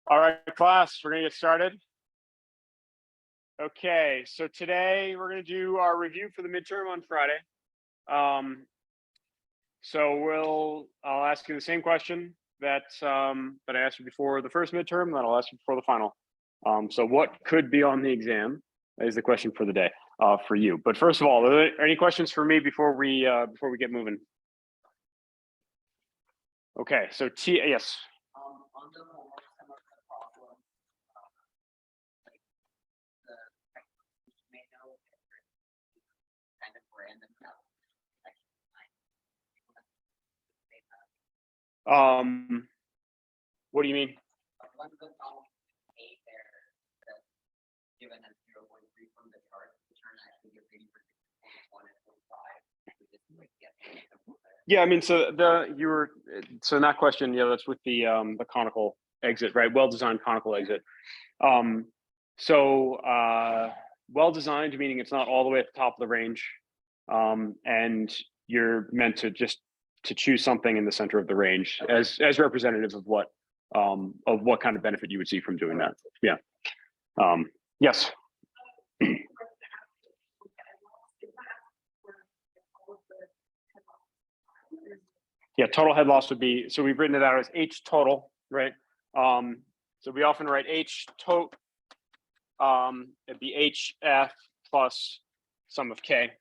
All right, class, we're gonna get started. Okay, so today we're gonna do our review for the midterm on Friday. So I'll ask you the same question that I asked you before the first midterm, that I'll ask you before the final. So what could be on the exam is the question for the day for you. But first of all, are there any questions for me before we get moving? Okay, so yes. On the homework, some of the problems, like you may know kind of random stuff. What do you mean? One of the problems there that given a 0.3 from the chart, the chart actually gives 80% and 0.5. Yeah, I mean, so in that question, yeah, that's with the conical exit, right? Well-designed conical exit. Well designed, meaning it's not all the way at the top of the range, and you're meant to just choose something in the center of the range as representative of what kind of benefit you would see from doing that. Yeah. Yes. Yeah, total head loss would be, so we've written it out as H total, right? So we often write H tot, it'd be HF plus sum of K.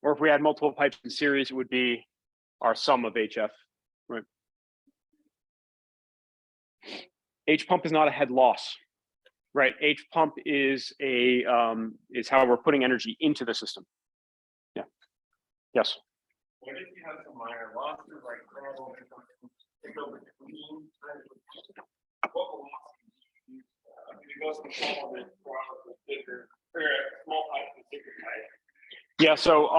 Or if we had multiple pipes in series, it would be our sum of HF, right? H pump is not a head loss, right? H pump is is how we're putting energy into the system. Yeah. Yes. What if you have some minor losses, like thermal to go between? What velocity do you use? If it goes from small to bigger, or small pipe to bigger pipe. Yeah. So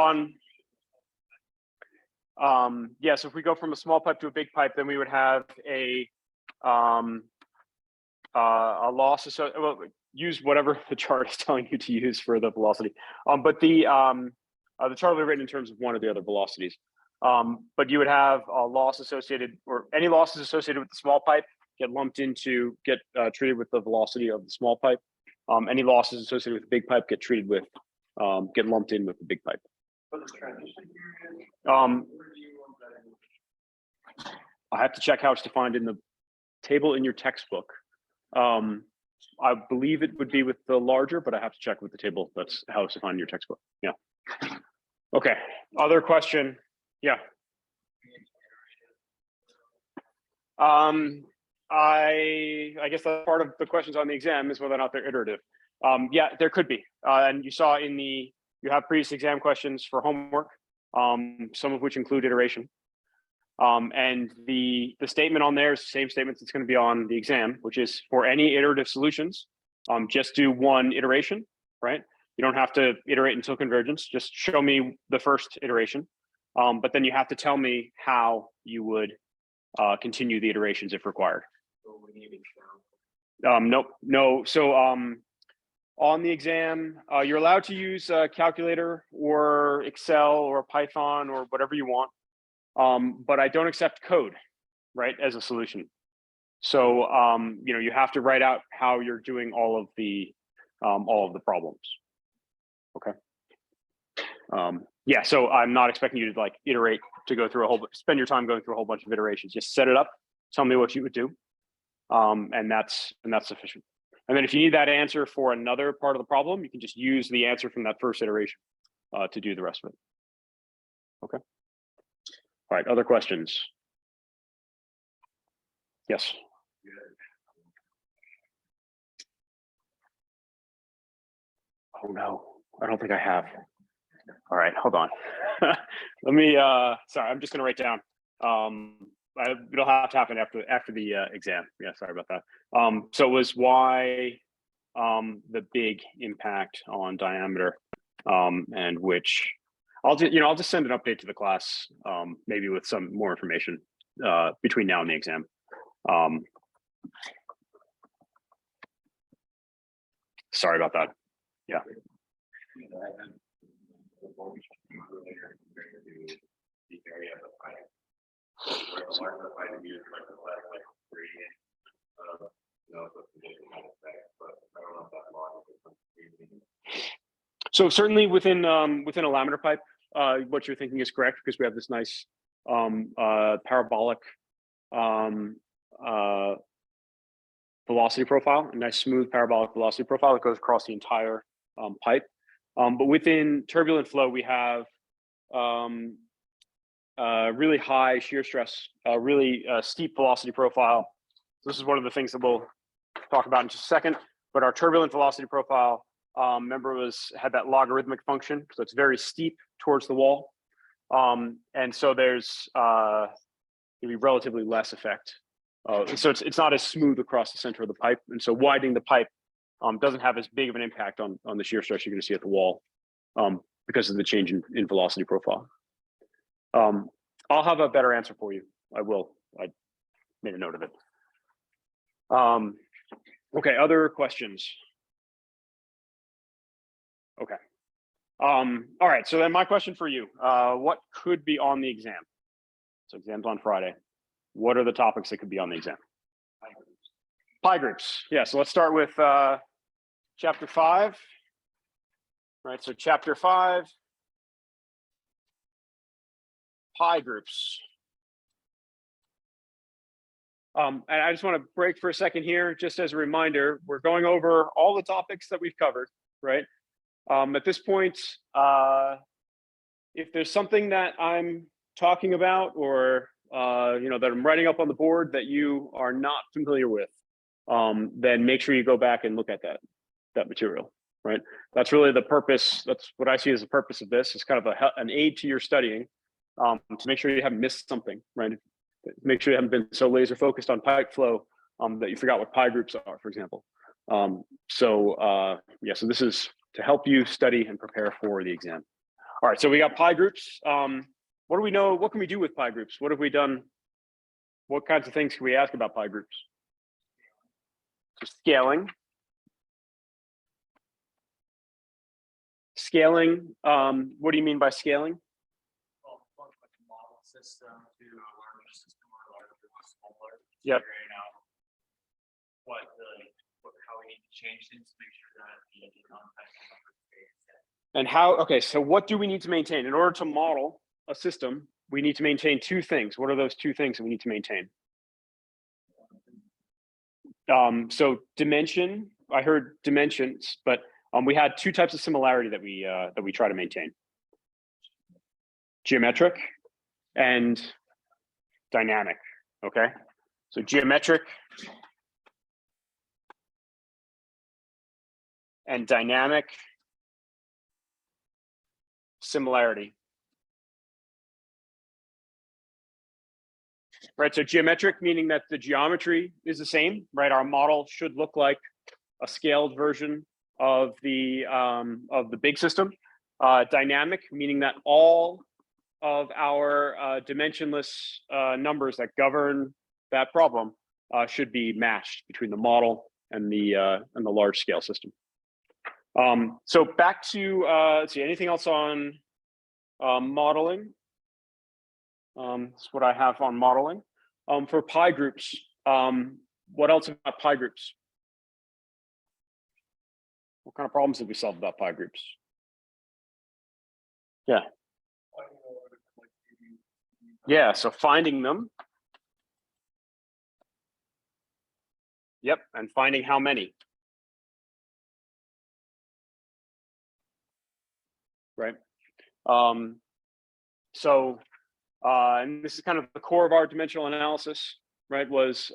so if we go from a small pipe to a big pipe, then we would have a loss. So well, use whatever the chart is telling you to use for the velocity. But the chart will be written in terms of one or the other velocities. But you would have a loss associated, or any losses associated with the small pipe get treated with the velocity of the small pipe. Any losses associated with the big pipe get lumped in with the big pipe. I have to check how it's defined in the table in your textbook. I believe it would be with the larger, but I have to check with the table. That's how it's defined in your textbook. Yeah. Okay. Other question? Yeah. I guess that's part of the questions on the exam is whether or not they're iterative. Yeah, there could be. And you saw you have previous exam questions for homework, some of which include iteration. And the statement on there is the same statement that's going to be on the exam, which is for any iterative solutions, just do one iteration, right? You don't have to iterate until convergence. Just show me the first iteration. But then you have to tell me how you would continue the iterations if required. No. So on the exam, you're allowed to use a calculator or Excel or Python or whatever you want. But I don't accept code, right, as a solution. So you have to write out how you're doing all of the problems. Okay. Yeah, so I'm not expecting you to iterate to go through spend your time going through a whole bunch of iterations. Just set it up, tell me what you would do, and that's sufficient. And then if you need that answer for another part of the problem, you can just use the answer from that first iteration to do the rest of it. Okay. All right, other questions? Yes. Oh no, I don't think I have. All right, hold on. Let me, sorry, I'm just gonna write down. It'll have to happen after the exam. Yeah, sorry about that. So it was why the big impact on diameter, and which I'll just send an update to the class, maybe with some more information between now and the exam. Sorry about that. Yeah. So certainly within within a laminar pipe, what you're thinking is correct, because we have this nice parabolic velocity profile, a nice smooth parabolic velocity profile that goes across the entire pipe. But within turbulent flow, we have really high shear stress, really steep velocity profile. This is one of the things that we'll talk about in just a second. But our turbulent velocity profile, remember, had that logarithmic function, so it's very steep towards the wall, and so there's maybe relatively less effect. So it's not as smooth across the center of the pipe, and so widening the pipe doesn't have as big of an impact on the shear stress you're going to see at the wall, because of the change in velocity profile. I'll have a better answer for you. I will. I made a note of it. Okay, other questions? Okay. All right, so then my question for you, what could be on the exam? So exam's on Friday. What are the topics that could be on the exam? Pi groups. Yeah, so let's start with chapter 5. Right, so chapter 5, pi groups. And I just want to break for a second here, just as a reminder, we're going over all the topics that we've covered, right? At this point, if there's something that I'm talking about, or that I'm writing up on the board that you are not familiar with, then make sure you go back and look at that material, right? That's really the purpose. That's what I see as the purpose of this. It's kind of an aid to your studying, to make sure you haven't missed something, right? Make sure you haven't been so laser focused on pipe flow that you forgot what pi groups are, for example. So this is to help you study and prepare for the exam. All right, so we got pi groups. What do we know? What can we do with pi groups? What have we done? What kinds of things can we ask about pi groups? So scaling. Scaling, what do you mean by scaling? Well, like a model system to a larger system or a larger smaller. Yep. Figuring out how we need to change things to make sure that the context stays. And how? Okay, so what do we need to maintain in order to model a system? We need to maintain two things. What are those two things that we need to maintain? So dimension. I heard dimensions, but we had two types of similarity that we try to maintain: geometric and dynamic. Okay, so geometric and dynamic similarity. Right, so geometric meaning that the geometry is the same, right? Our model should look like a scaled version of the big system. Dynamic meaning that all of our dimensionless numbers that govern that problem should be matched between the model and the large scale system. So back to let's see, anything else on modeling? That's what I have on modeling. For pi groups, what else about pi groups? What kind of problems did we solve about pi groups? Yeah. Yeah, so finding them. Yep, and finding how many. Right. And this is kind of the core of our dimensional analysis, right? Was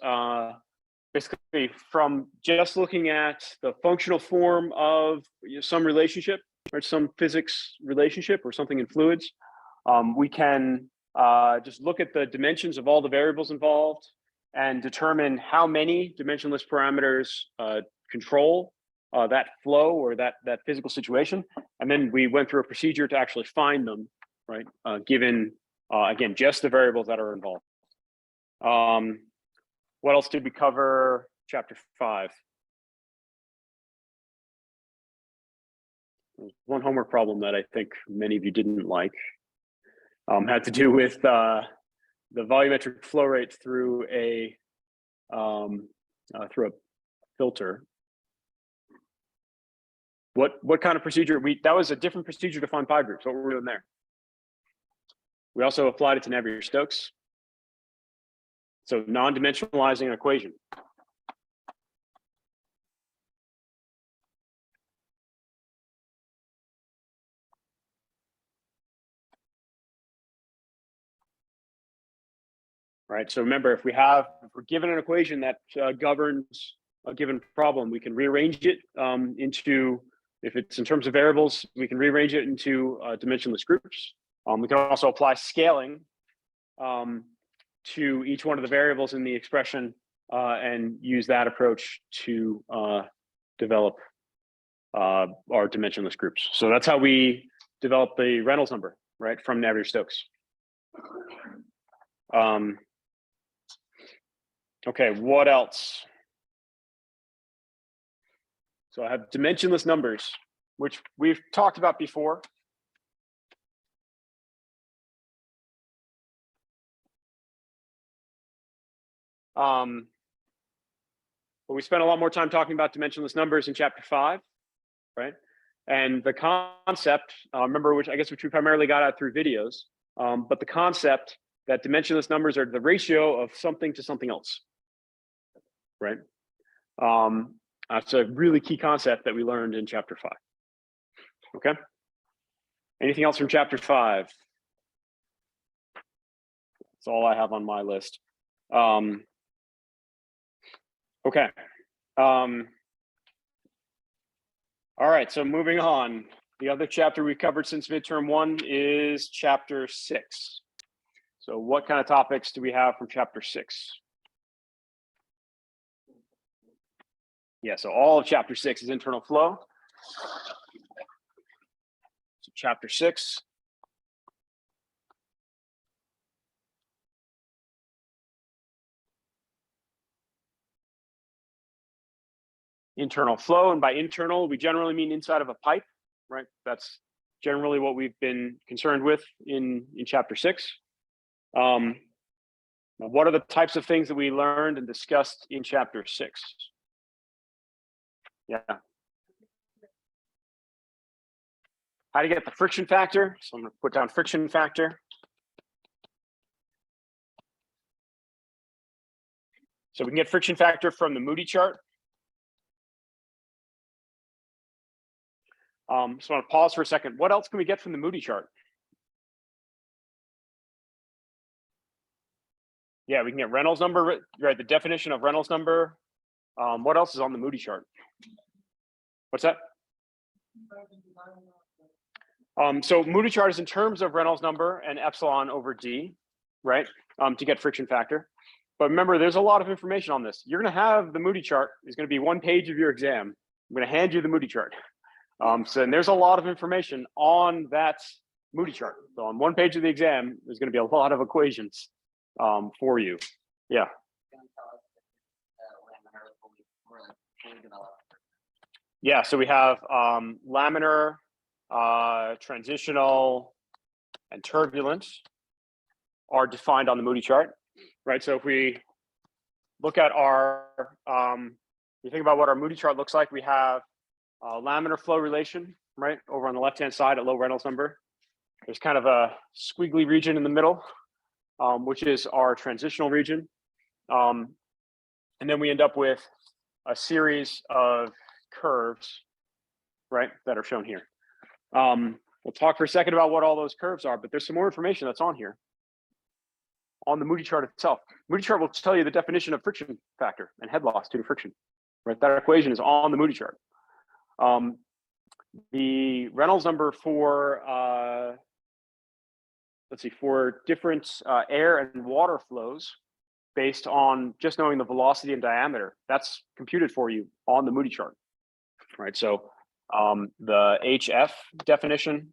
basically from just looking at the functional form of some relationship, or some physics relationship, or something in fluids. We can just look at the dimensions of all the variables involved and determine how many dimensionless parameters control that flow or that physical situation. And then we went through a procedure to actually find them, right? Given, again, just the variables that are involved. What else did we cover? Chapter 5. One homework problem that I think many of you didn't like had to do with the volumetric flow rate through a filter. What kind of procedure? That was a different procedure to find pi groups. What were we doing there? We also applied it to Navier-Stokes. So non-dimensionalizing an equation. Right. So remember, if we're given an equation that governs a given problem, we can rearrange it into, if it's in terms of variables, we can rearrange it into dimensionless groups. We can also apply scaling to each one of the variables in the expression and use that approach to develop our dimensionless groups. So that's how we develop the Reynolds number, right, from Navier-Stokes. Okay, what else? So I have dimensionless numbers, which we've talked about before. But we spent a lot more time talking about dimensionless numbers in chapter 5, right? And the concept, remember, which we primarily got at through videos, but the concept that dimensionless numbers are the ratio of something to something else, right? That's a really key concept that we learned in chapter 5. Okay. Anything else from chapter 5? That's all I have on my list. Okay. All right, so moving on. The other chapter we covered since midterm 1 is chapter 6. So what kind of topics do we have from chapter 6? Yeah, so all of chapter 6 is internal flow. So chapter 6. Internal flow, and by internal, we generally mean inside of a pipe, right? That's generally what we've been concerned with in chapter 6. What are the types of things that we learned and discussed in chapter 6? Yeah. How to get the friction factor. So I'm going to put down friction factor. So we can get friction factor from the Moody chart. So I'm going to pause for a second. What else can we get from the Moody chart? Yeah, we can get Reynolds number, right? The definition of Reynolds number. What else is on the Moody chart? What's that? So Moody chart is in terms of Reynolds number and epsilon over D, right? To get friction factor. But remember, there's a lot of information on this. You're going to have the Moody chart. It's going to be 1 page of your exam. I'm going to hand you the Moody chart. So and there's a lot of information on that Moody chart. So on 1 page of the exam, there's going to be a lot of equations for you. Yeah. Yeah, so we have laminar, transitional, and turbulent are defined on the Moody chart, right? So if we look at our, you think about what our Moody chart looks like, we have laminar flow relation, right? Over on the left-hand side at low Reynolds number. There's kind of a squiggly region in the middle, which is our transitional region. And then we end up with a series of curves, right, that are shown here. We'll talk for a second about what all those curves are, but there's some more information that's on here on the Moody chart itself. Moody chart will tell you the definition of friction factor and head loss due to friction, right? That equation is on the Moody chart. The Reynolds number for, let's see, for different air and water flows based on just knowing the velocity and diameter, that's computed for you on the Moody chart, right? So the HF definition,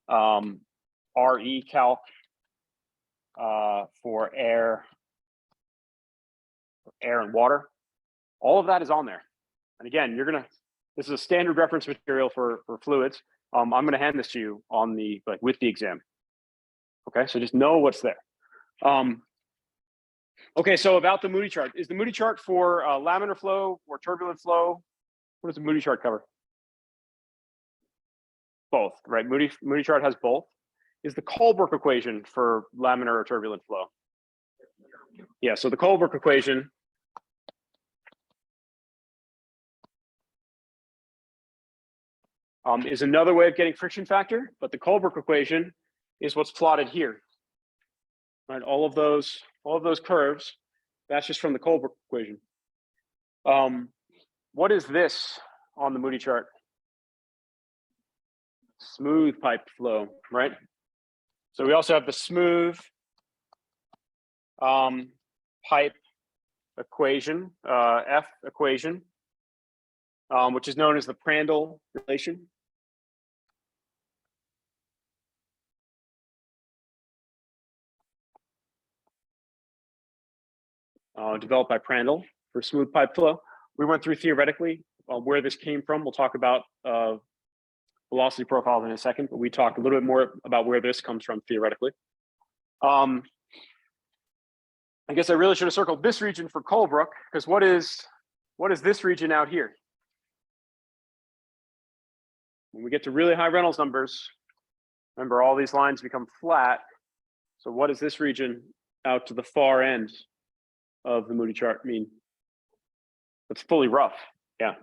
RE calc for air and water, all of that is on there. And again, this is a standard reference material for fluids. I'm gonna hand this to you on the, with the exam. Okay, so just know what's there. Okay, so about the Moody chart. Is the Moody chart for laminar flow or turbulent flow? What does the Moody chart cover? Both, right? Moody chart has both. Is the Colebrook equation for laminar or turbulent flow? Yeah, so the Colebrook equation is another way of getting friction factor, but the Colebrook equation is what's plotted here. Right, all of those curves, that's just from the Colebrook equation. What is this on the Moody chart? Smooth pipe flow, right? So we also have the smooth pipe equation, F equation, which is known as the Prandtl relation. Developed by Prandtl for smooth pipe flow. We went through theoretically where this came from. We'll talk about velocity profiles in a second, but we talked a little bit more about where this comes from theoretically. I guess I really should have circled this region for Colebrook, because what is this region out here? When we get to really high Reynolds numbers, remember all these lines become flat. So what does this region out to the far end of the Moody chart mean? It's fully rough, yeah.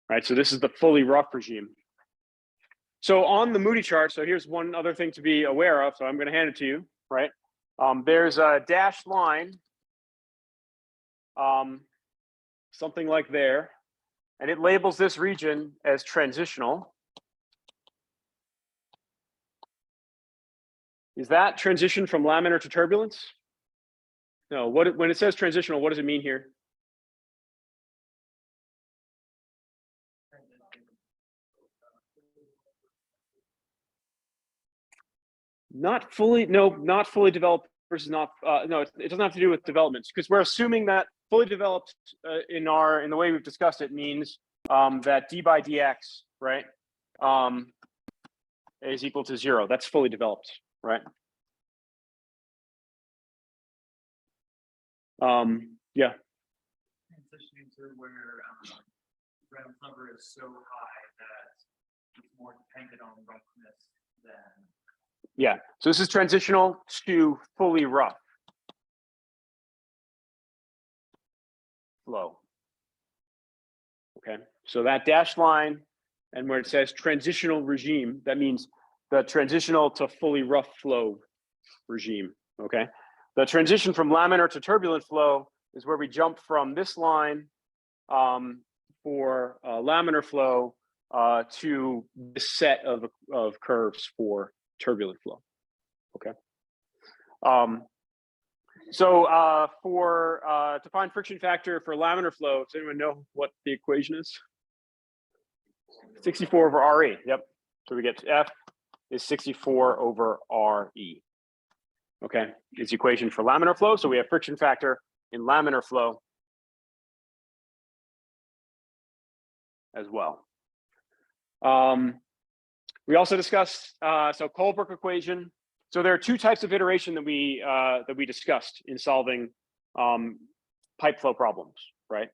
Right, so this is the fully rough regime. So on the Moody chart, so here's one other thing to be aware of, so I'm gonna hand it to you, right? There's a dashed line, something like there, and it labels this region as transitional. Is that transition from laminar to turbulence? No, when it says transitional, what does it mean here? Not fully, no, not fully developed versus not, no, it doesn't have to do with developments, because we're assuming that fully developed in the way we've discussed it means that d by dx, right, is equal to 0. That's fully developed, right? Yeah. Transitioning to where Reynolds number is so high that it's more dependent on roughness than. Yeah, so this is transitional to fully rough flow. Okay, so that dashed line and where it says transitional regime, that means the transitional to fully rough flow regime. Okay, the transition from laminar to turbulent flow is where we jump from this line for laminar flow to this set of curves for turbulent flow. Okay. To find friction factor for laminar flow, does anyone know what the equation is? 64 over RE. Yep. So we get F is 64 over RE. Okay. It's the equation for laminar flow. So we have friction factor in laminar flow as well. We also discussed so Colebrook equation. So there are two types of iteration that we discussed in solving pipe flow problems, right?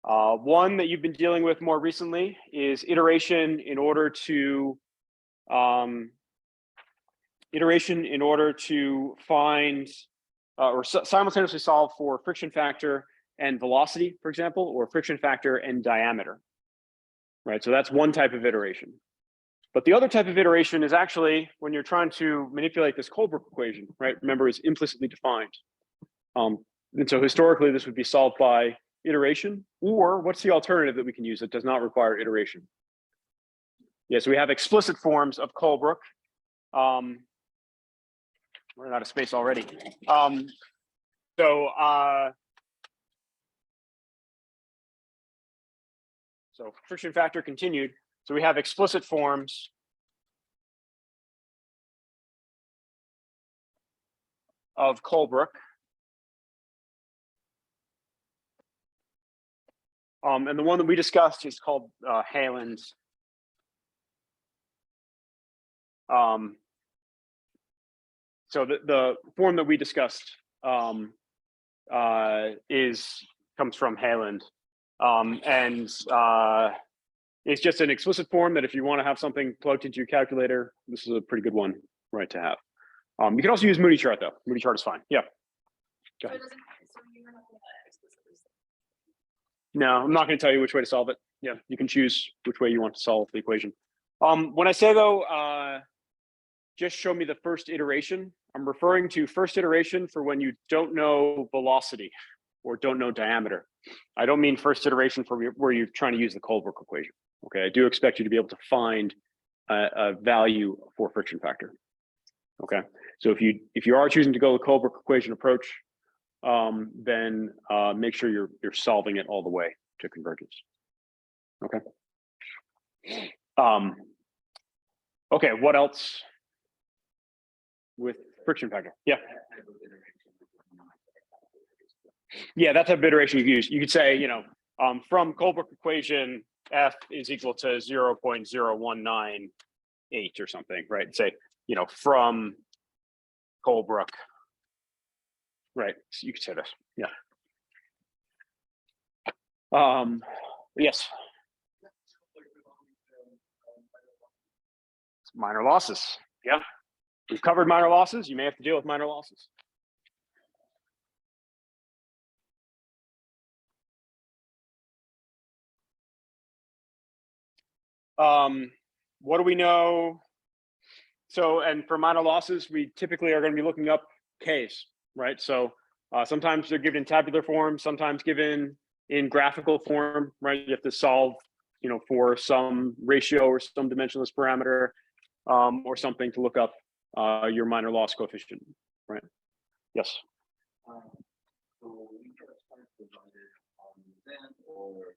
One that you've been dealing with more recently is iteration in order to find or simultaneously solve for friction factor and velocity, for example, or friction factor and diameter, right? So that's one type of iteration. But the other type of iteration is actually when you're trying to manipulate this Colebrook equation, right? Remember, it's implicitly defined. And so historically, this would be solved by iteration, or what's the alternative that we can use that does not require iteration? Yes, we have explicit forms of Colebrook. We're out of space already. So friction factor continued. So we have explicit forms of Colebrook. And the one that we discussed is called Halen's So the form that we discussed comes from Hayland, and it's just an explicit form that if you want to have something plugged into your calculator, this is a pretty good one, right, to have. You can also use Moody chart though. Moody chart is fine. Yeah. Go ahead. No, I'm not going to tell you which way to solve it. Yeah, you can choose which way you want to solve the equation. When I say though, just show me the first iteration, I'm referring to first iteration for when you don't know velocity or don't know diameter. I don't mean first iteration for where you're trying to use the Colebrook equation. Okay, I do expect you to be able to find a value for friction factor. Okay, so if you are choosing to go the Colebrook equation approach, then make sure you're solving it all the way to convergence. Okay. Okay, what else with friction factor? Yeah. Yeah, that type of iteration you use. You could say, you know, from Colebrook equation, F is equal to 0.0198 or something, right? Say, you know, from Colebrook, right? So you could say this, yeah. Yes. Minor losses, yeah. We've covered minor losses. You may have to deal with minor losses. What do we know? So, and for minor losses, we typically are going to be looking up Ks, right? So sometimes they're given in tabular form, sometimes given in graphical form, right? You have to solve, you know, for some ratio or some dimensionless parameter or something to look up your minor loss coefficient, right? Yes. So we can start provided on then, or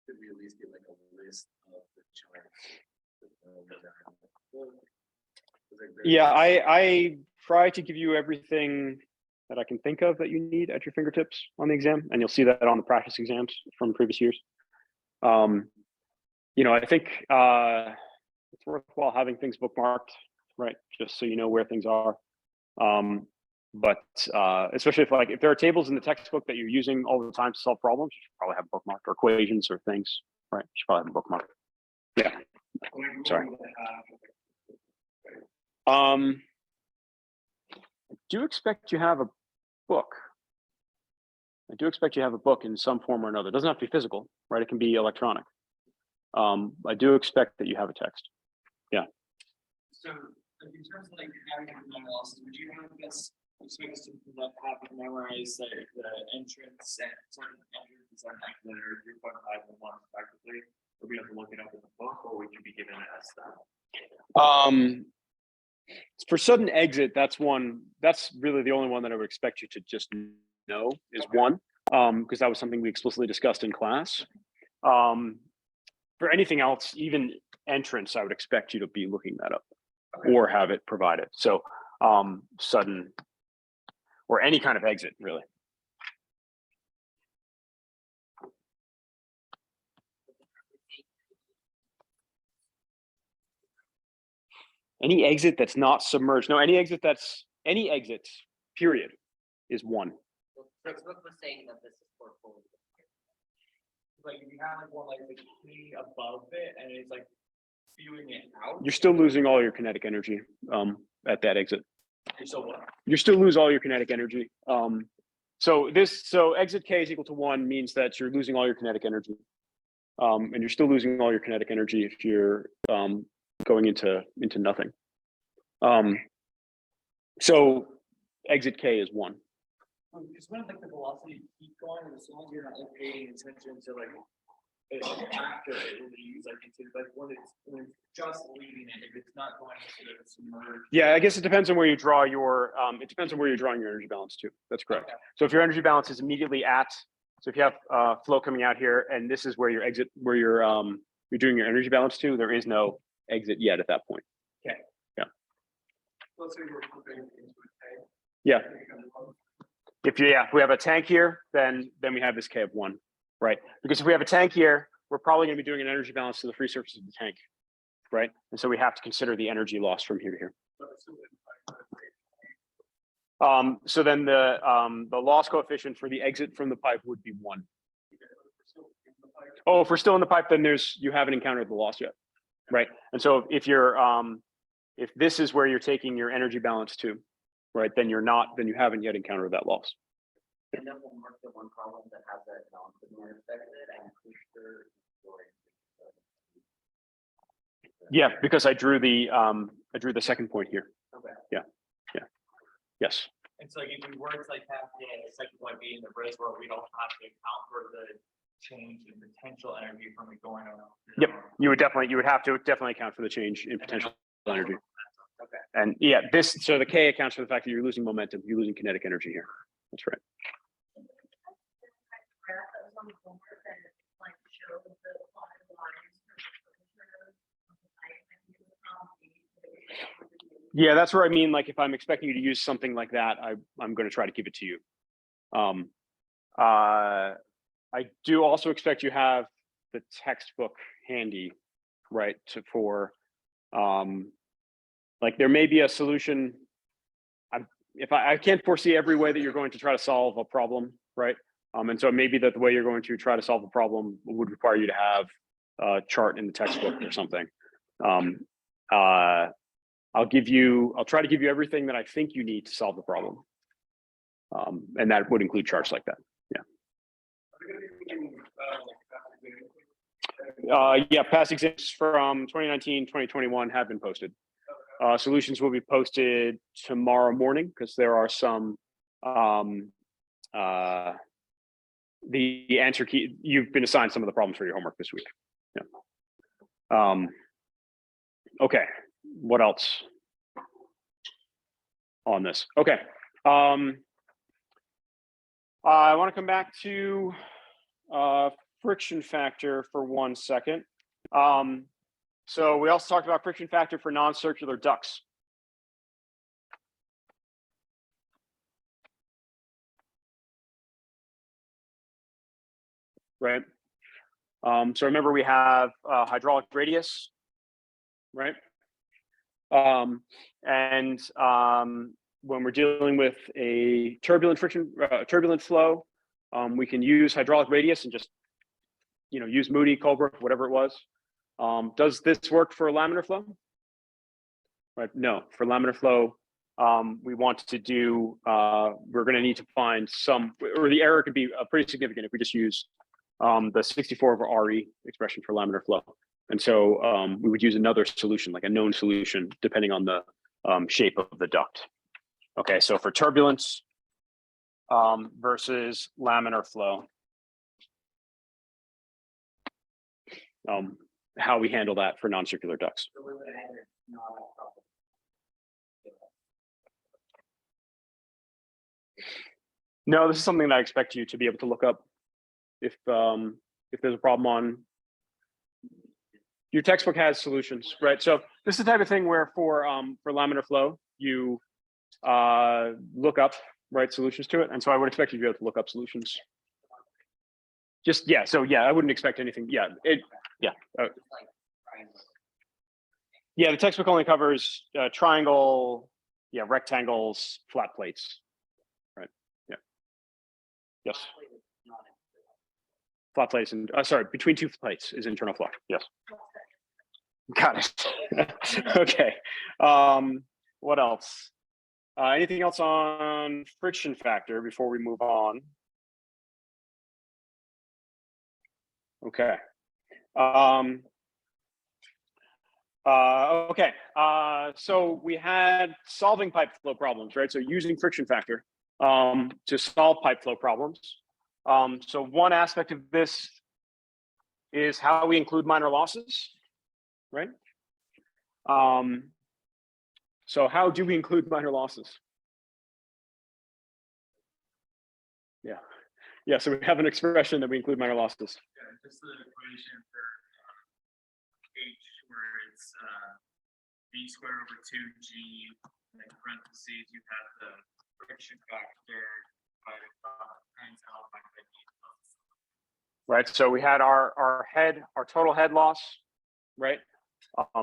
could we at least get like a list of the charts? Yeah, I try to give you everything that I can think of that you need at your fingertips on the exam, and you'll see that on the practice exams from previous years. You know, I think it's worthwhile having things bookmarked, right? Just so you know where things are. But especially if there are tables in the textbook that you're using all the time to solve problems, you should probably have bookmarked, or equations or things, right? You should probably have a bookmark. Yeah. Sorry. I do expect you have a book. I do expect you have a book in some form or another. It doesn't have to be physical, right? It can be electronic. I do expect that you have a text. Yeah. So like, in terms of like having analysis, would you have this expect us to have to memorize like the entrance and certain entrances and exit or 3.5 and 1 respectively? Or we have to look it up in the book, or would you be given it as that? For sudden exit, that's really the only one that I would expect you to just know is one, because that was something we explicitly discussed in class. For anything else, even entrance, I would expect you to be looking that up or have it provided. So sudden or any kind of exit, really. Any exit that's not submerged. No, any exit, period, is one. That's what we're saying that this is portfolio. Like if you have like one like the key above it and it's like spewing it out. You're still losing all your kinetic energy at that exit. So what? You still lose all your kinetic energy. So exit K is equal to 1 means that you're losing all your kinetic energy. And you're still losing all your kinetic energy if you're going into nothing. So exit K is 1. Because when like the velocity keep going, as long as you're not like paying attention to like after it leaves, like it's like when it's just leaving it, if it's not going to submerge. Yeah, I guess it depends on where you draw your you're drawing your energy balance too. That's correct. Okay. So if your energy balance is immediately so if you have flow coming out here and this is where your exit, where you're doing your energy balance to, there is no exit yet at that point. Okay. Yeah. Let's say we're flipping into a tank. Yeah. If we have a tank here, then we have this K of 1, right? Because if we have a tank here, we're probably going to be doing an energy balance to the free surface of the tank. right? And so we have to consider the energy loss from here to here. So then the loss coefficient for the exit from the pipe would be 1. Oh, if we're still in the pipe, then you haven't encountered the loss yet, right? And so if you're if this is where you're taking your energy balance to, right, then you haven't yet encountered that loss. And then we'll mark the one problem that has that non-linear affected and push the Yeah, because I drew the second point here. Okay. Yes. And so like if we were to like have the second point be in the reservoir, we don't have to account for the change in potential energy from it going on. Yep. You would have to definitely account for the change in potential energy. Okay. And yeah, so the K accounts for the fact that you're losing momentum, you're losing kinetic energy here. That's right. Yeah, that's where I mean, like if I'm expecting you to use something like that, I'm going to try to give it to you. I do also expect you have the textbook handy, right? Like there may be a solution. I can't foresee every way that you're going to try to solve a problem, right? And so maybe that the way you're going to try to solve a problem would require you to have a chart in the textbook or something. I'll try to give you everything that I think you need to solve the problem. And that would include charts like that. Yeah, past exams from 2019, 2021 have been posted. Solutions will be posted tomorrow morning because there are some, the answer key, you've been assigned some of the problems for your homework this week. Yeah. Okay, what else on this? Okay. I want to come back to friction factor for 1 second. So we also talked about friction factor for non-circular ducts. Right. So remember we have hydraulic radius, right? When we're dealing with a turbulent flow, we can use hydraulic radius and just, use Moody, Colebrook, whatever it was. Does this work for laminar flow? Right? No, for laminar flow, we want to do, we're going to need to find or the error could be pretty significant if we just use the 64 over RE expression for laminar flow. And so we would use another solution, like a known solution, depending on the shape of the duct. Okay, so for turbulence versus laminar flow, how we handle that for non-circular ducts. No, this is something that I expect you to be able to look up if there's a problem on your textbook has solutions, right? So this is the type of thing where for laminar flow, you look up solutions to it, and so I would expect you to be able to look up solutions. Just so I wouldn't expect anything. Yeah, the textbook only covers triangle, rectangles, flat plates, right? Yeah. Yes. Flat plates and sorry, between two plates is internal flow. Yes. Got it. Okay. What else? Anything else on friction factor before we move on? Okay. Okay. So we had solving pipe flow problems, right? So using friction factor to solve pipe flow problems. So one aspect of this is how we include minor losses, right? So how do we include minor losses? Yeah, so we have an expression that we include minor losses. Yeah, just the equation for H where it's V squared over 2G, and in parentheses you have the friction factor times L by V. Right, so we had our total head loss, right?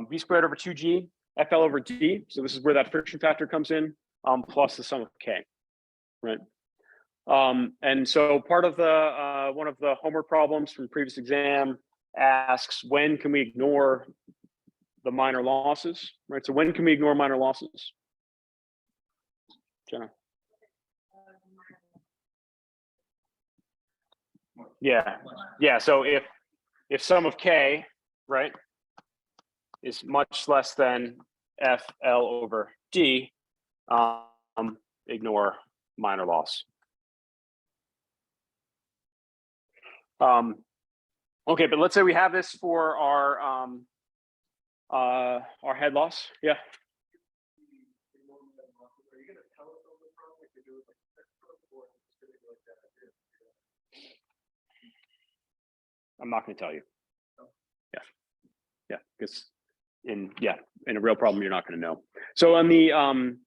V squared over 2G FL over D. So this is where that friction factor comes in, plus the sum of K, right? And so part of the one of the homework problems from the previous exam asks, when can we ignore the minor losses, right? So when can we ignore minor losses? Jenna? Yeah. So if sum of K, right, is much less than FL over D, ignore minor loss. Okay, but let's say we have this for our head loss. Yeah. I'm not going to tell you. Yeah, because in a real problem, you're not going to know. So on the and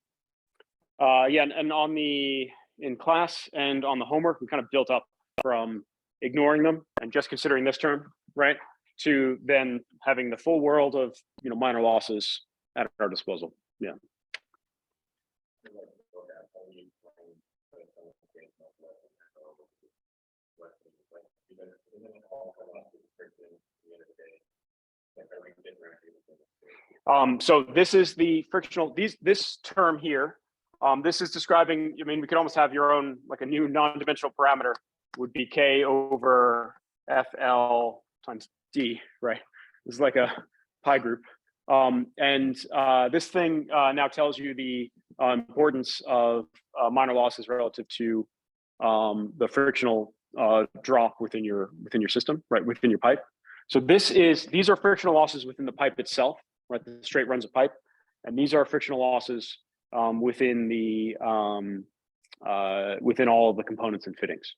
on the in class and on the homework, we kind of built up from ignoring them and just considering this term, right, to then having the full world of minor losses at our disposal. Yeah. So this is the frictional, this term here, this is describing, I mean, we could almost have your own, like a new non-dimensional parameter would be K over FL times D, right? This is like a pi group. This thing now tells you the importance of minor losses relative to the frictional drop within your system, right, within your pipe. So these are frictional losses within the pipe itself, right, the straight runs of pipe, and these are frictional losses within the within all of the components and fittings.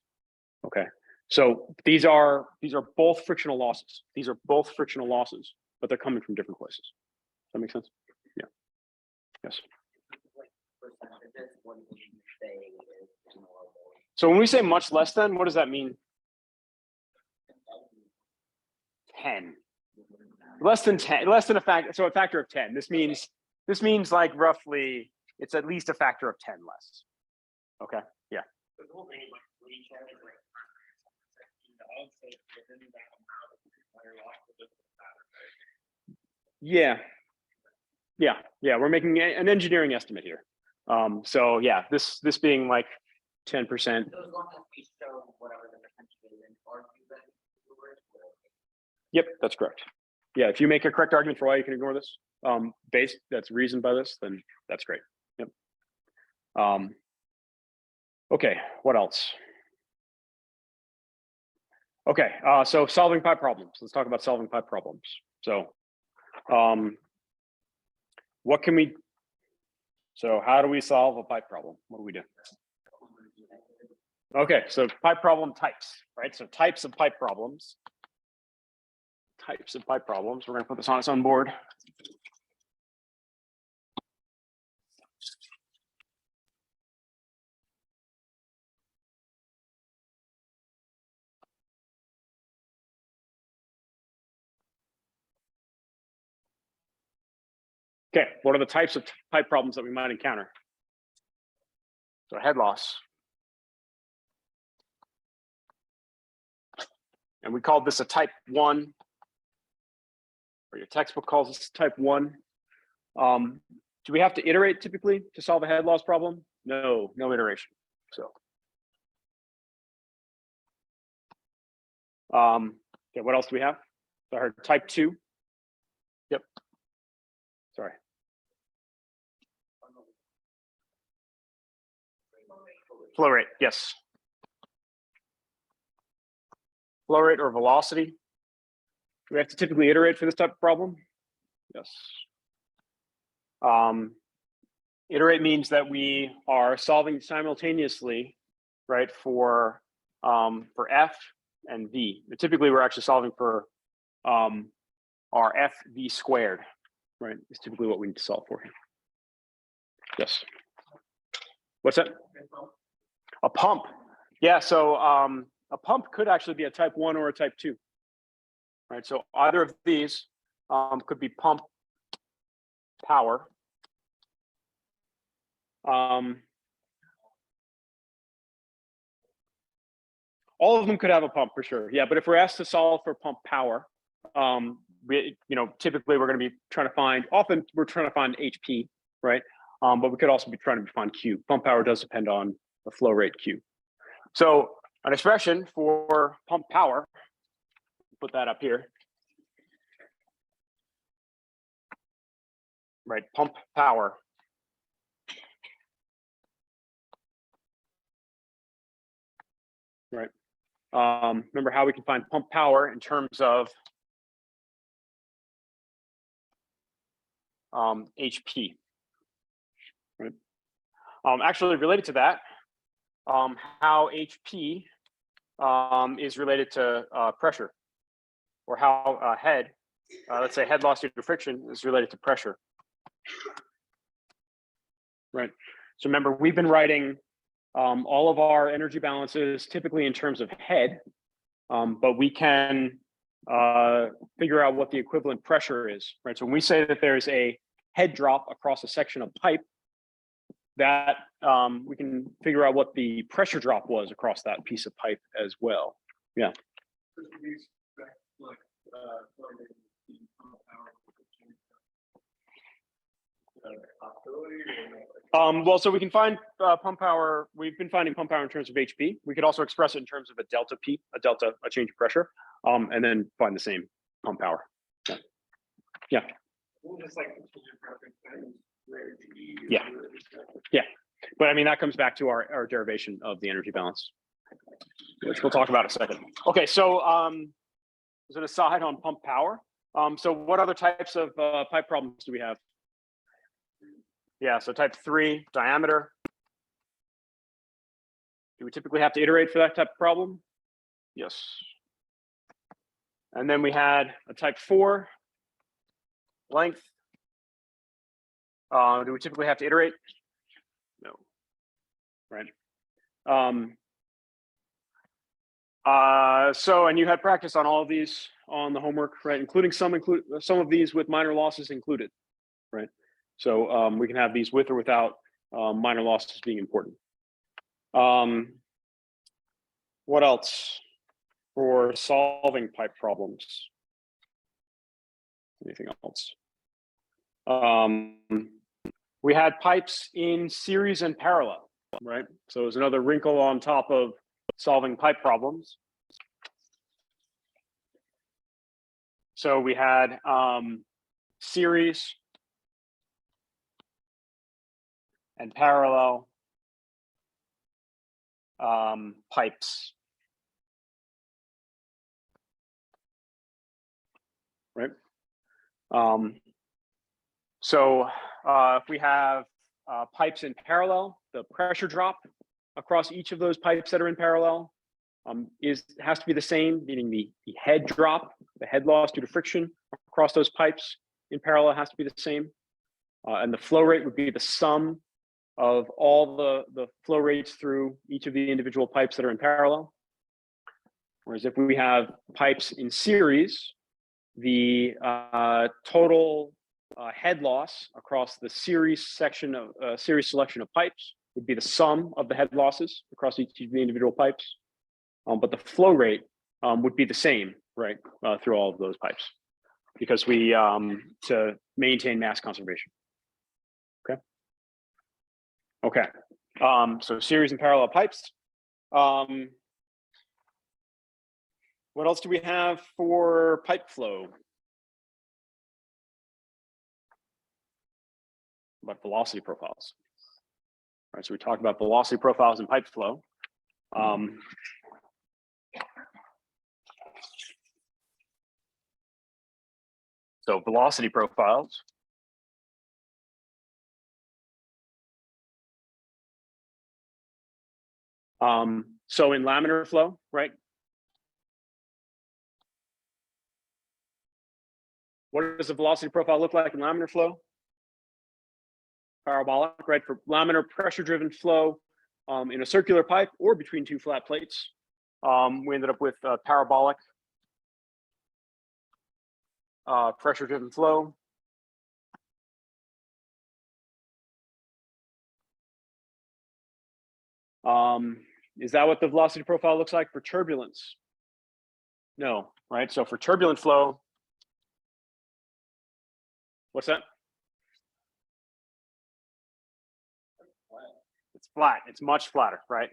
Okay, so these are both frictional losses. These are both frictional losses, but they're coming from different places. Does that make sense? Yeah. Yes. So when we say much less than, what does that mean? 10. Less than 10, less than a factor, so a factor of 10. This means like roughly, it's at least a factor of 10 less. Okay, yeah. Yeah, we're making an engineering estimate here. So yeah, this being like 10%. So as long as we show whatever the potential is and argue that Yep, that's correct. Yeah, if you make a correct argument for why you can ignore this, that's reasoned by this, then that's great. Yep. Okay, what else? Okay, so solving pipe problems. Let's talk about solving pipe problems. So, how do we solve a pipe problem? What do we do? Okay, so pipe problem types, right? So types of pipe problems. Types of pipe problems. We're going to put this on its own board. Okay, what are the types of pipe problems that we might encounter? So head loss. And we called this a type 1, or your textbook calls this type 1. Do we have to iterate typically to solve a head loss problem? No iteration. So, okay, what else do we have? So I heard type 2. Yep. Sorry. Flow rate, yes. Flow rate or velocity. Do we have to typically iterate for this type of problem? Yes. Iterate means that we are solving simultaneously, right, for F and V. But typically, we're actually solving for our FV squared, right? Is typically what we need to solve for here. Yes. What's that? A pump. Yeah. So a pump could actually be a type 1 or a type 2. Right. So either of these could be pump power. All of them could have a pump for sure. Yeah, but if we're asked to solve for pump power, typically we're going to be trying to find, often we're trying to find HP, right? But we could also be trying to find Q. Pump power does depend on the flow rate Q. So an expression for pump power, put that up here. Right, pump power. Right. Remember how we can find pump power in terms of HP. Right. Actually, related to that, how HP is related to pressure, or how head, let's say head loss due to friction, is related to pressure. Right. So remember, we've been writing all of our energy balances typically in terms of head, but we can figure out what the equivalent pressure is, right? So when we say that there's a head drop across a section of pipe, that we can figure out what the pressure drop was across that piece of pipe as well. Yeah. Well, so we can find pump power. We've been finding pump power in terms of HP. We could also express it in terms of a delta P, a change of pressure, and then find the same pump power. Yeah. Yeah. Yeah. Yeah. But I mean, that comes back to our derivation of the energy balance, which we'll talk about in a second. Okay, so as an aside on pump power, so what other types of pipe problems do we have? Yeah, so type 3, diameter. Do we typically have to iterate for that type of problem? Yes. And then we had a type 4, length. Do we typically have to iterate? No. Right. So, and you had practice on all of these on the homework, right? Including some of these with minor losses included, right? So we can have these with or without minor losses being important. What else for solving pipe problems? Anything else? We had pipes in series and parallel, right? So there's another wrinkle on top of solving pipe problems. So we had series and parallel pipes, right? So if we have pipes in parallel, the pressure drop across each of those pipes that are in parallel has to be the same, meaning the head drop, the head loss due to friction across those pipes in parallel has to be the same. And the flow rate would be the sum of all the flow rates through each of the individual pipes that are in parallel. Whereas if we have pipes in series, the total head loss across the series section of series selection of pipes would be the sum of the head losses across each of the individual pipes. But the flow rate would be the same, right, through all of those pipes, because we to maintain mass conservation. Okay. Okay. So series and parallel pipes. What else do we have for pipe flow? About velocity profiles. All right, so we talked about velocity profiles and pipe flow. So velocity profiles. So in laminar flow, right? What does the velocity profile look like in laminar flow? Parabolic, right? For laminar pressure-driven flow in a circular pipe or between two flat plates, we ended up with parabolic pressure driven flow. Is that what the velocity profile looks like for turbulence? No, right? So for turbulent flow, what's that? It's flat. It's much flatter, right?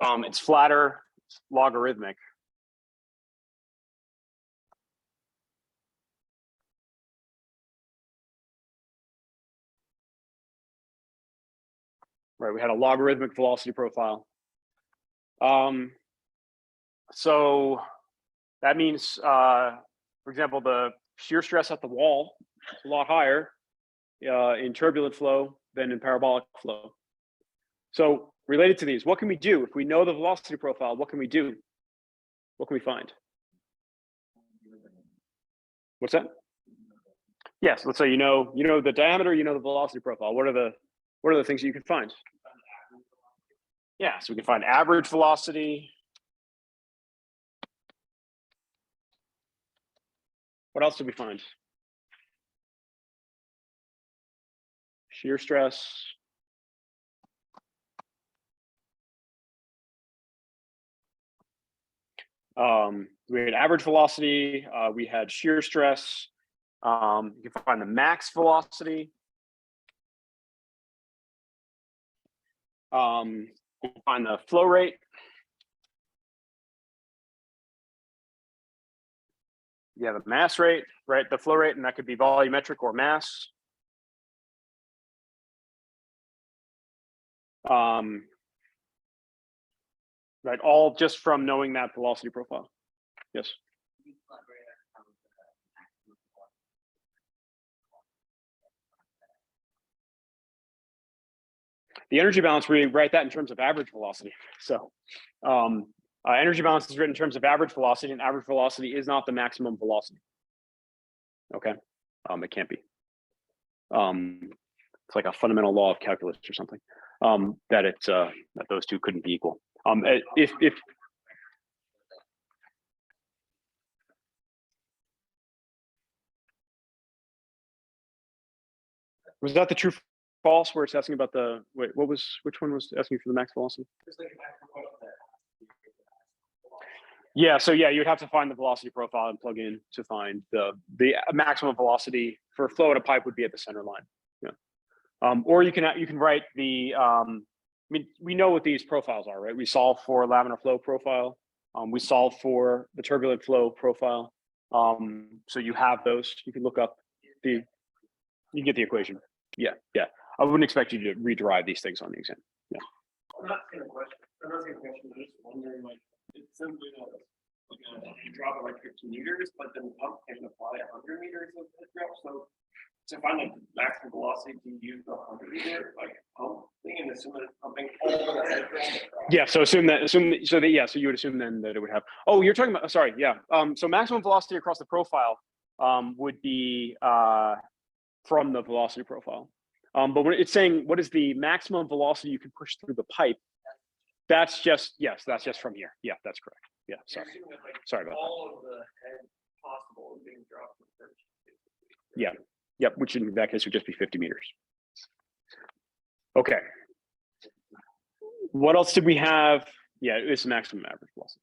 It's flatter, it's logarithmic. Right, we had a logarithmic velocity profile. So that means, for example, the shear stress at the wall is a lot higher in turbulent flow than in parabolic flow. So related to these, what can we do? If we know the velocity profile, what can we do? What can we find? What's that? Yes, let's say you know the diameter, you know the velocity profile. What are the things that you can find? Yeah, so we can find average velocity. What else did we find? Shear stress. We had average velocity, we had shear stress. You can find the max velocity. You can find the flow rate. You have a mass rate, right? The flow rate, and that could be volumetric or mass. Right, all just from knowing that velocity profile. Yes. The energy balance, we write that in terms of average velocity. So energy balance is written in terms of average velocity, and average velocity is not the maximum velocity. Okay, it can't be. It's like a fundamental law of calculus or something, that that those two couldn't be equal. If was that the true false where it's asking about the wait, which one was asking for the max velocity? Yeah, so yeah, you'd have to find the velocity profile and plug in to find the maximum velocity for flow at a pipe would be at the center line. Yeah, or you can write the I mean, we know what these profiles are, right? We solve for laminar flow profile. We solve for the turbulent flow profile. So you have those. You can look up you get the equation. Yeah, yeah. I wouldn't expect you to rederive these things on the exam. Yeah. I'm not asking a question. I'm not asking a question. I'm just wondering, like, it's simply like you drop it like 50 meters, but then the pump can apply 100 meters of the drop. So to find the maximum velocity, do you use the 100 meter like pump thing and assume that it's pumping over the head drop? Yeah. So so you would assume then that it would have. Oh, you're talking about. Sorry. Yeah. So maximum velocity across the profile would be from the velocity profile. But when it's saying what is the maximum velocity you can push through the pipe, that's just that's just from here. Yeah, that's correct. Yeah, sorry. Sorry about all of the head possible is being dropped from 13. Yeah. Yep, which in that case would just be 50 meters. Okay. What else did we have? Yeah, it's the maximum average velocity.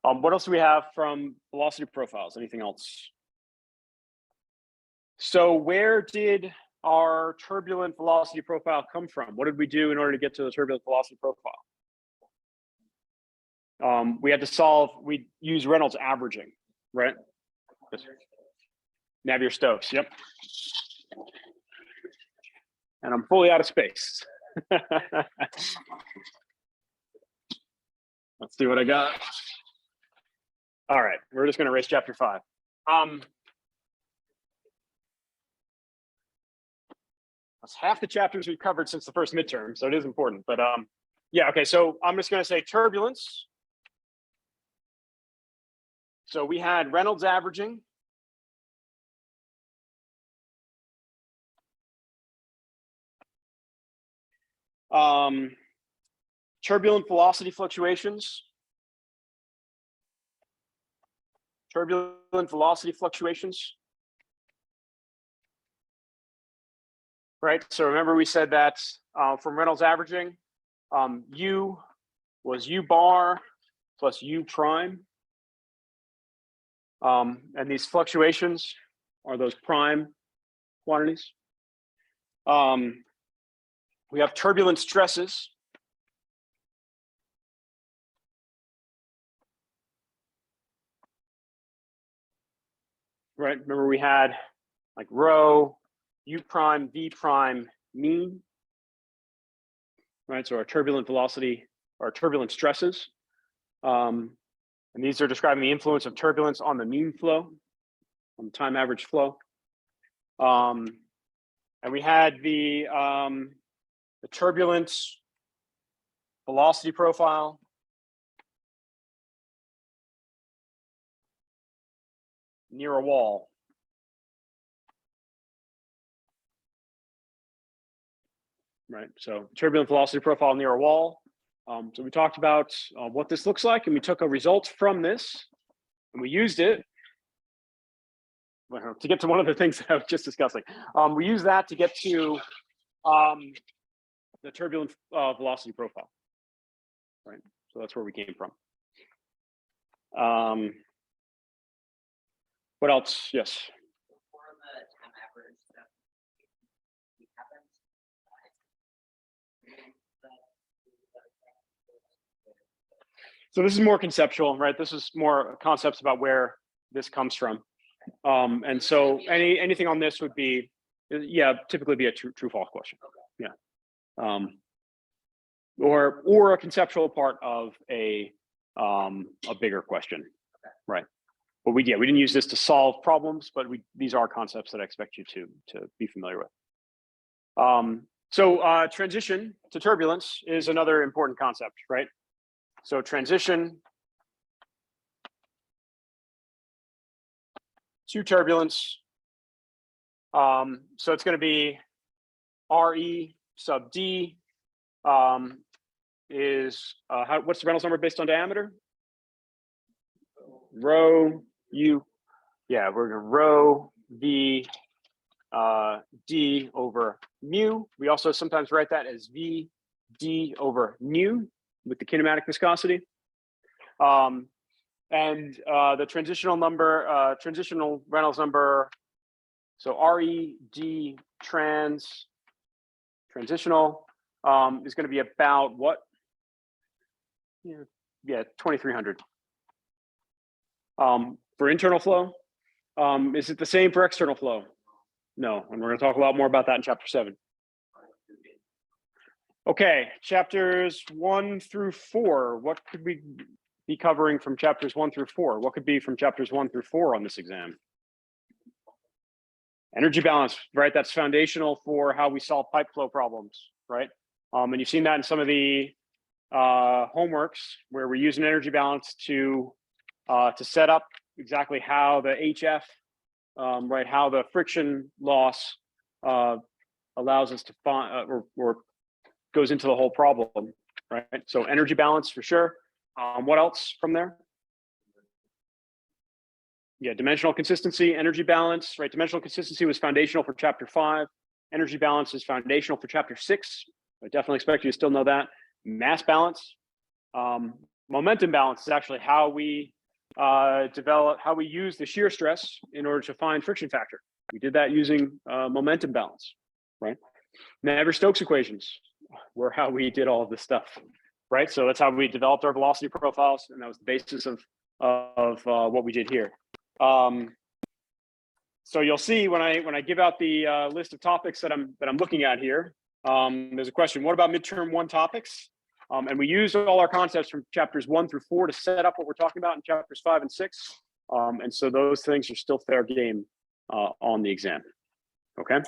What else do we have from velocity profiles? Anything else? So where did our turbulent velocity profile come from? What did we do in order to get to the turbulent velocity profile? We had to solve, we use Reynolds averaging, right? Navier-Stokes, yep. And I'm fully out of space. Let's see what I got. All right, we're just gonna erase chapter 5. That's half the chapters we've covered since the first midterm, so it is important. But yeah, okay, so I'm just gonna say turbulence. So we had Reynolds averaging. Turbulent velocity fluctuations. turbulent velocity fluctuations. Right, so remember we said that from Reynolds averaging, U was U bar plus U prime. And these fluctuations are those prime quantities. We have turbulent stresses. Right, remember we had like rho, U prime, V prime, mean. Right, so our turbulent velocity, our turbulent stresses. And these are describing the influence of turbulence on the mean flow, on the time average flow. And we had the turbulence velocity profile. Near a wall. Right, so turbulent velocity profile near a wall. So we talked about what this looks like, and we took a result from this, and we used it to get to one of the things that I was just discussing. We use that to get to the turbulent velocity profile. Right, so that's where we came from. What else? Yes. For the time average stuff, it happens. So this is more conceptual, right? This is more concepts about where this comes from. And so anything on this would be, yeah, typically be a true false question. Yeah. Or a conceptual part of a bigger question, right? But we didn't use this to solve problems, but these are concepts that I expect you to be familiar with. So transition to turbulence is another important concept, right? So transition to turbulence. So it's going to be RE sub D is what's the Reynolds number based on diameter? Rho U. Yeah, we're going to rho V D over mu. We also sometimes write that as V D over nu with the kinematic viscosity. And the transitional number, transitional Reynolds number, so RED transitional is going to be about what? Yeah, 2300. For internal flow, is it the same for external flow? No, and we're going to talk a lot more about that in chapter 7. Okay, chapters 1 through 4. What could we be covering from chapters 1 through 4? What could be from chapters 1 through 4 on this exam? Energy balance, right? That's foundational for how we solve pipe flow problems, right? And you've seen that in some of the homeworks where we use an energy balance to set up exactly how the HF, right, how the friction loss allows us to find or goes into the whole problem, right? So energy balance for sure. What else from there? Yeah, dimensional consistency, energy balance, right? Dimensional consistency was foundational for chapter 5. Energy balance is foundational for chapter 6. I definitely expect you to still know that. Mass balance. Momentum balance is actually how we how we use the shear stress in order to find friction factor. We did that using momentum balance, right? Navier-Stokes equations were how we did all of this stuff, right? So that's how we developed our velocity profiles, and that was the basis of what we did here. So you'll see when I give out the list of topics that I'm looking at here, there's a question: what about midterm 1 topics? And we used all our concepts from chapters 1 through 4 to set up what we're talking about in chapters 5 and 6. And so those things are still fair game on the exam. Okay.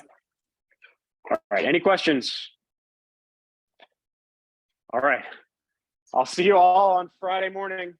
All right. Any questions? All right. I'll see you all on Friday morning.